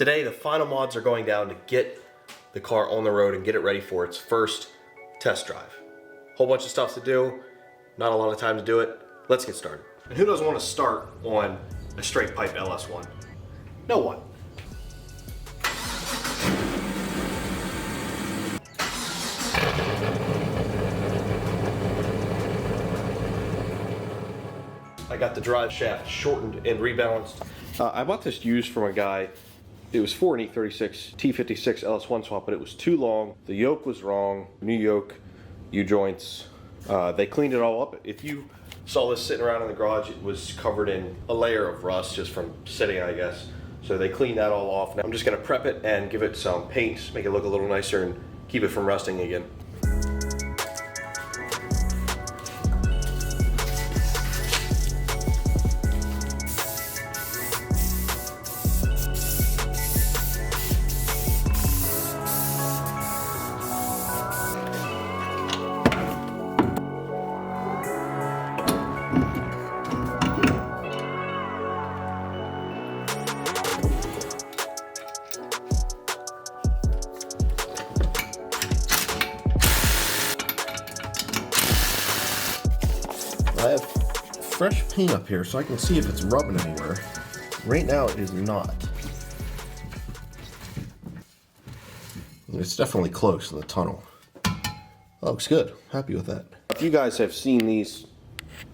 Today, the final mods are going down to get the car on the road and get it ready for its first test drive. Whole bunch of stuff to do, not a lot of time to do it. Let's get started. And who doesn't want to start on a straight pipe LS1? No one. I got the drive shaft shortened and rebalanced. I bought this used from a guy. It was for an E36 T56 LS1 swap, but it was too long. The yoke was wrong, new yoke, U-joints. They cleaned it all up. If you saw this sitting around in the garage, it was covered in a layer of rust just from sitting, I guess. So they cleaned that all off. Now I'm just gonna prep it and give it some paint, make it look a little nicer and keep it from rusting again. I have fresh paint up here so I can see if it's rubbing anywhere. Right now it is not. It's definitely close in the tunnel. Looks good. Happy with that. If you guys have seen these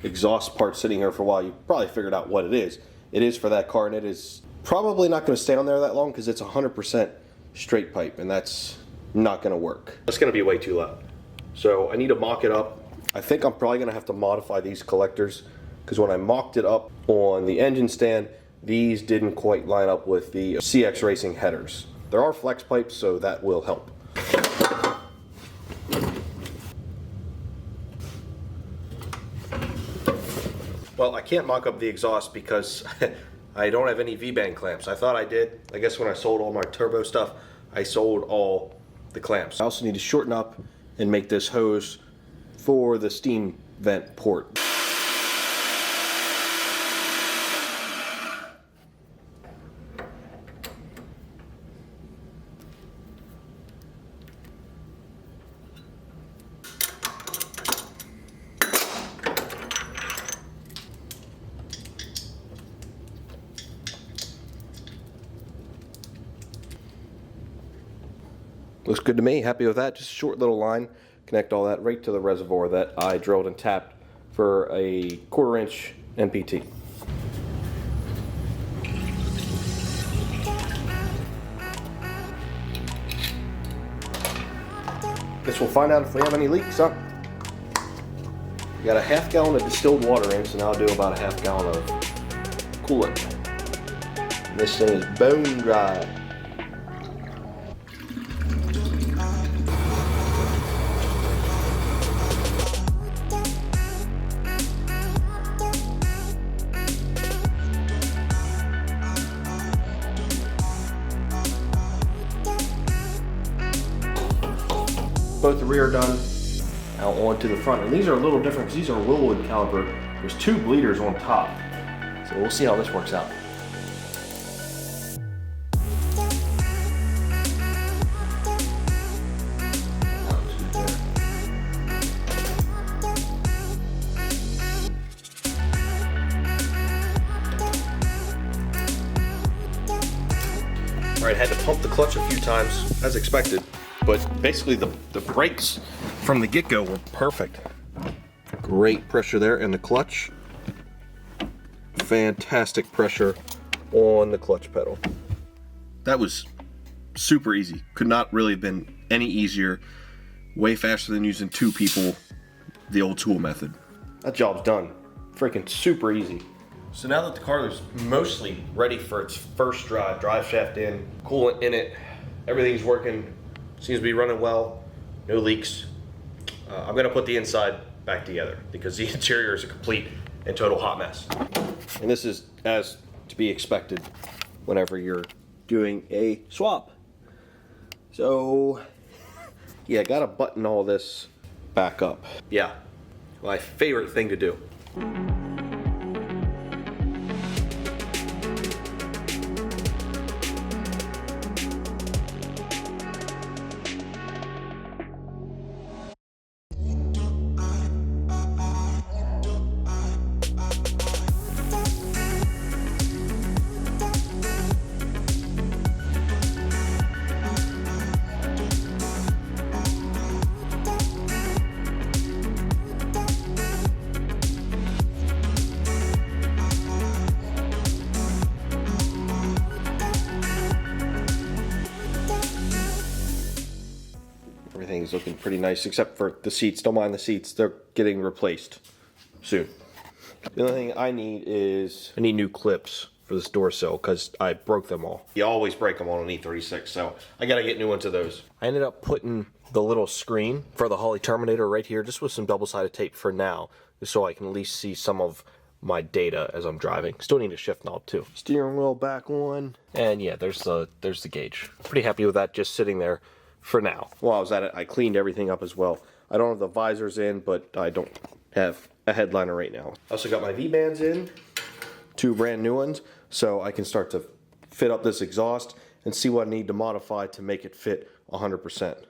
exhaust parts sitting here for a while, you've probably figured out what it is. It is for that car, and it is probably not going to stay on there that long because it's 100% straight pipe, and that's not going to work. That's going to be way too loud. So I need to mock it up. I think I'm probably going to have to modify these collectors because when I mocked it up on the engine stand, these didn't quite line up with the CX Racing headers. There are flex pipes, so that will help. Well, I can't mock up the exhaust because I don't have any V-band clamps. I thought I did. I guess when I sold all my turbo stuff, I sold all the clamps. I also need to shorten up and make this hose for the steam vent port. Looks good to me, happy with that. Just a short little line. Connect all that right to the reservoir that I drilled and tapped for a 1/4 inch NPT. Guess we'll find out if we have any leaks, huh? We got a 1/2 gallon of distilled water in, so now I'll do about a 1/2 gallon of coolant. And this thing is bone dry. Both the rear done, now onto the front. And these are a little different because these are Willwood caliper. There's 2 bleeders on top. So we'll see how this works out. All right, had to pump the clutch a few times as expected. But basically the brakes from the get-go were perfect. Great pressure there in the clutch. Fantastic pressure on the clutch pedal. That was super easy. Could not really have been any easier. Way faster than using 2 people, the old tool method. That job's done. Freaking super easy. So now that the car is mostly ready for its first drive, drive shaft in, coolant in it, everything's working. Seems to be running well, no leaks. I'm gonna put the inside back together because the interior is a complete and total hot mess. And this is as to be expected whenever you're doing a swap. So, yeah, gotta button all this back up. Yeah, my favorite thing to do. everything's looking pretty nice, except for the seats. Don't mind the seats, they're getting replaced soon. The only thing I need is, I need new clips for this door sill because I broke them all. You always break them on an E36, so I gotta get new ones of those. I ended up putting the little screen for the Holley Terminator right here, just with some double-sided tape for now, just so I can at least see some of my data as I'm driving. Still need a shift knob too. Steering wheel back on, and yeah, there's the gauge. Pretty happy with that just sitting there for now. While I was at it, I cleaned everything up as well. I don't have the visors in, but I don't have a headliner right now. I also got my V-bands in, 2 brand new ones, so I can start to fit up this exhaust and see what I need to modify to make it fit 100%.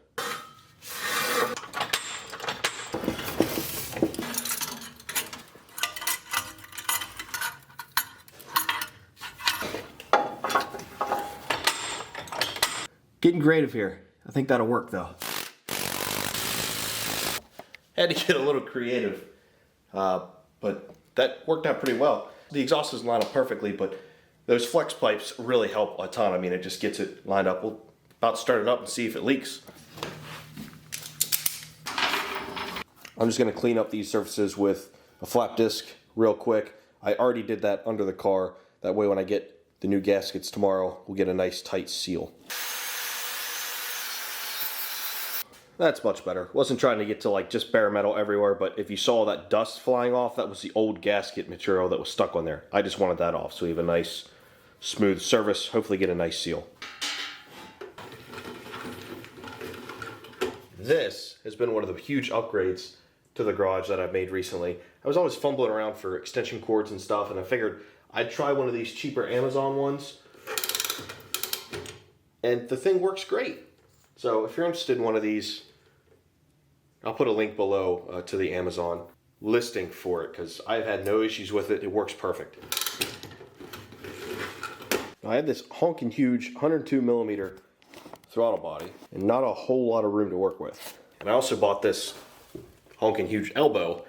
Getting creative here. I think that'll work though. Had to get a little creative, but that worked out pretty well. The exhaust doesn't line up perfectly, but those flex pipes really help a ton. I mean, it just gets it lined up. We'll about start it up and see if it leaks. I'm just gonna clean up these surfaces with a flap disc real quick. I already did that under the car. That way when I get the new gaskets tomorrow, we'll get a nice tight seal. That's much better. Wasn't trying to get to like just bare metal everywhere, but if you saw that dust flying off, that was the old gasket material that was stuck on there. I just wanted that off so we have a nice smooth surface, hopefully get a nice seal. This has been one of the huge upgrades to the garage that I've made recently. I was always fumbling around for extension cords and stuff, and I figured I'd try one of these cheaper Amazon ones, and the thing works great. So if you're interested in one of these, I'll put a link below to the Amazon listing for it because I've had no issues with it. It works perfect. I have this honking huge 102mm throttle body and not a whole lot of room to work with. And I also bought this honking huge elbow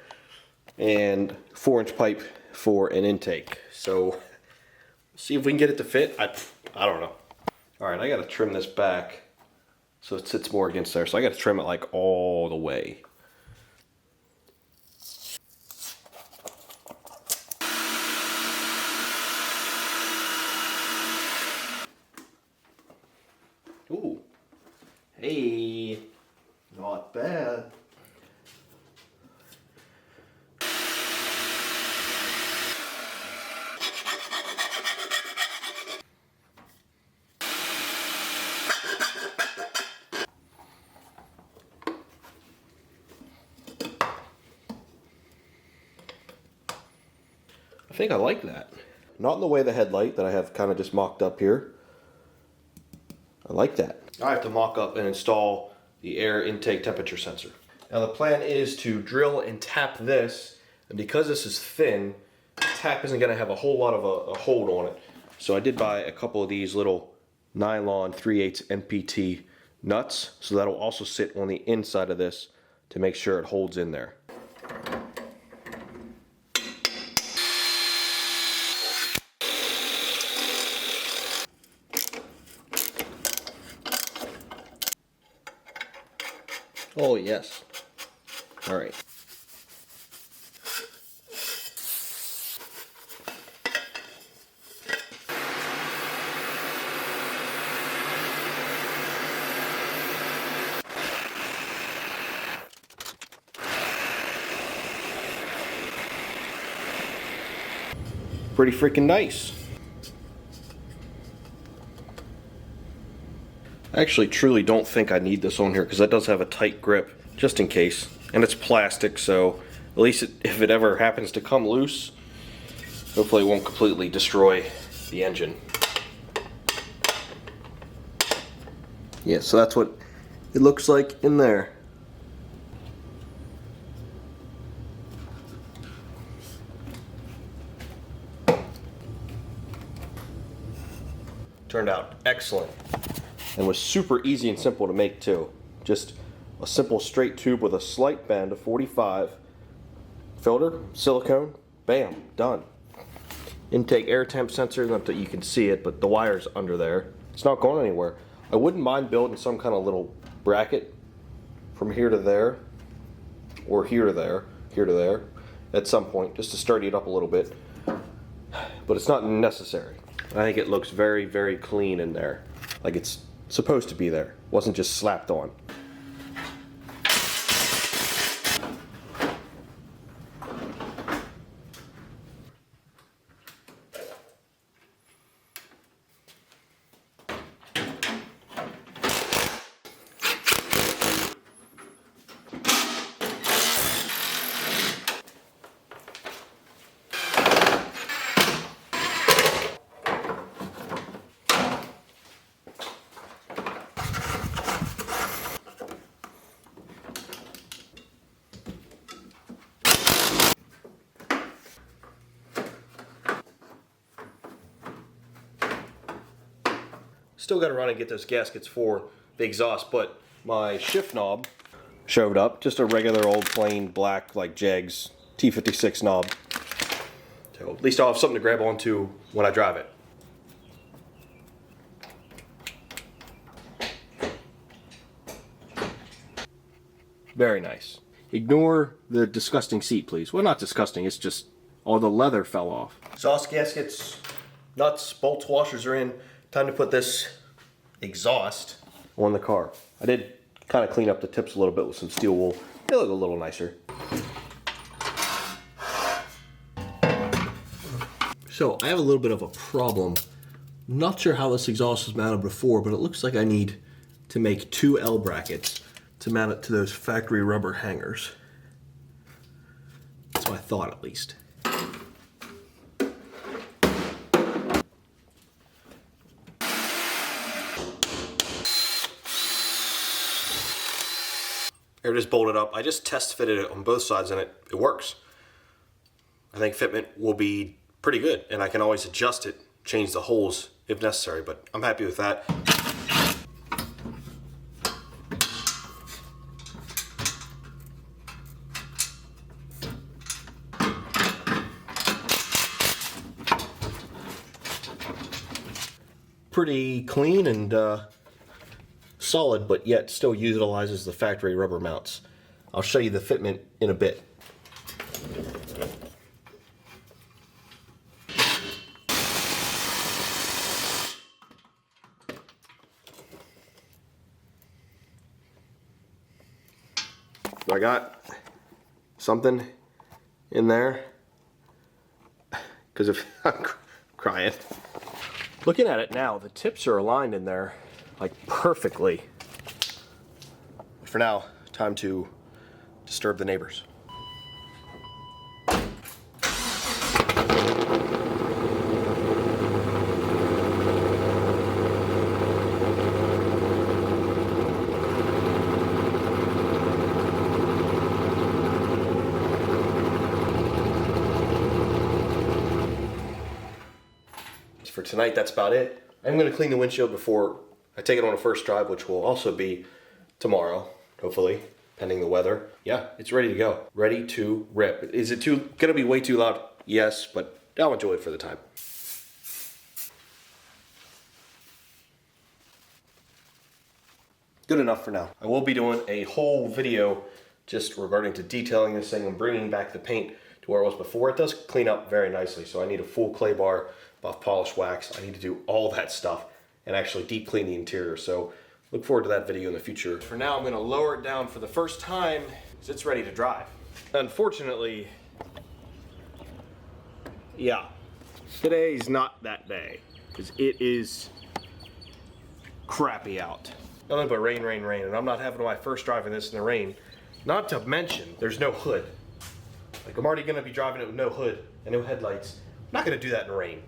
and 4-inch pipe for an intake. So see if we can get it to fit. I don't know. All right, I got to trim this back so it sits more against there. So I got to trim it like all the way. Ooh. Hey. Not bad. I think I like that. Not in the way of the headlight that I have kind of just mocked up here. I like that. I have to mock up and install the air intake temperature sensor. Now the plan is to drill and tap this, and because this is thin, the tap isn't going to have a whole lot of a hold on it. So I did buy a couple of these little nylon 3/8 NPT nuts, so that'll also sit on the inside of this to make sure it holds in there. Oh yes. All right. Pretty freaking nice. I actually truly don't think I need this on here because that does have a tight grip, just in case. And it's plastic, so at least if it ever happens to come loose, hopefully it won't completely destroy the engine. Yeah, so that's what it looks like in there. Turned out excellent. And was super easy and simple to make too. Just a simple straight tube with a slight bend of 45, filter, silicone, bam, done. Intake air temp sensor, not that you can see it, but the wire's under there. It's not going anywhere. I wouldn't mind building some kind of little bracket from here to there, or here to there, here to there, at some point, just to sturdy it up a little bit. But it's not necessary. I think it looks very, very clean in there. Like it's supposed to be there. Wasn't just slapped on. Still got to run and get those gaskets for the exhaust, but my shift knob showed up. Just a regular old plain black like Jegs T56 knob. So at least I'll have something to grab onto when I drive it. Very nice. Ignore the disgusting seat, please. Well, not disgusting, it's just all the leather fell off. Exhaust gaskets, nuts, bolts, washers are in. Time to put this exhaust on the car. I did kind of clean up the tips a little bit with some steel wool. They look a little nicer. So I have a little bit of a problem. Not sure how this exhaust was mounted before, but it looks like I need to make 2 L brackets to mount it to those factory rubber hangers. That's my thought, at least. It is bolted up. I just test fitted it on both sides and it works. I think fitment will be pretty good, and I can always adjust it, change the holes if necessary, but I'm happy with that. Pretty clean and solid, but yet still utilizes the factory rubber mounts. I'll show you the fitment in a bit. So I got something in there because I'm crying. Looking at it now, the tips are aligned in there like perfectly. For now, time to disturb the neighbors. For tonight, that's about it. I'm going to clean the windshield before I take it on a first drive, which will also be tomorrow, hopefully, pending the weather. Yeah, it's ready to go. Ready to rip. Is it going to be way too loud? Yes, but I'll enjoy it for the time. Good enough for now. I will be doing a whole video just regarding to detailing this thing and bringing back the paint to where it was before. It does clean up very nicely, so I need a full clay bar, buff polish wax. I need to do all that stuff and actually deep clean the interior. So look forward to that video in the future. For now, I'm gonna lower it down for the first time because it's ready to drive. Unfortunately, yeah, today's not that day because it is crappy out. Nothing but rain, rain, rain, and I'm not having my first driving this in the rain. Not to mention, there's no hood. Like, I'm already gonna be driving it with no hood and no headlights. I'm not gonna do that in the rain.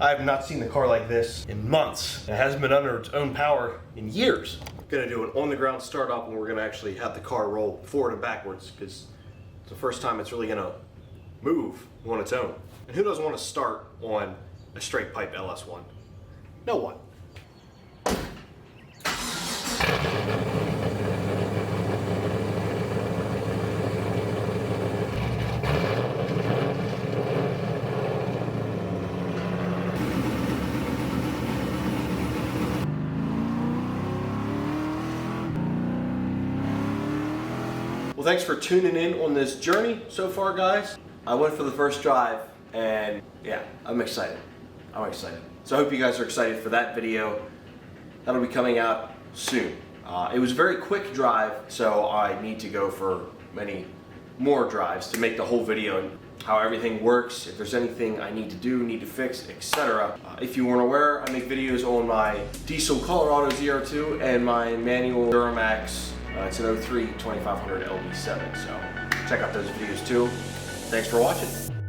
I have not seen the car like this in months. It hasn't been under its own power in years. I'm gonna do an on-the-ground start up and we're gonna actually have the car roll forward and backwards because it's the first time it's really gonna move on its own. And who doesn't want to start on a straight pipe LS1? No one. Well, thanks for tuning in on this journey so far, guys. I went for the first drive, and yeah, I'm excited. So I hope you guys are excited for that video. That'll be coming out soon. It was a very quick drive, so I need to go for many more drives to make the whole video and how everything works, if there's anything I need to do, need to fix, etc. If you weren't aware, I make videos on my diesel Colorado ZR2 and my manual Duramax. It's an 03 2500 LB7, so check out those videos too. Thanks for watching.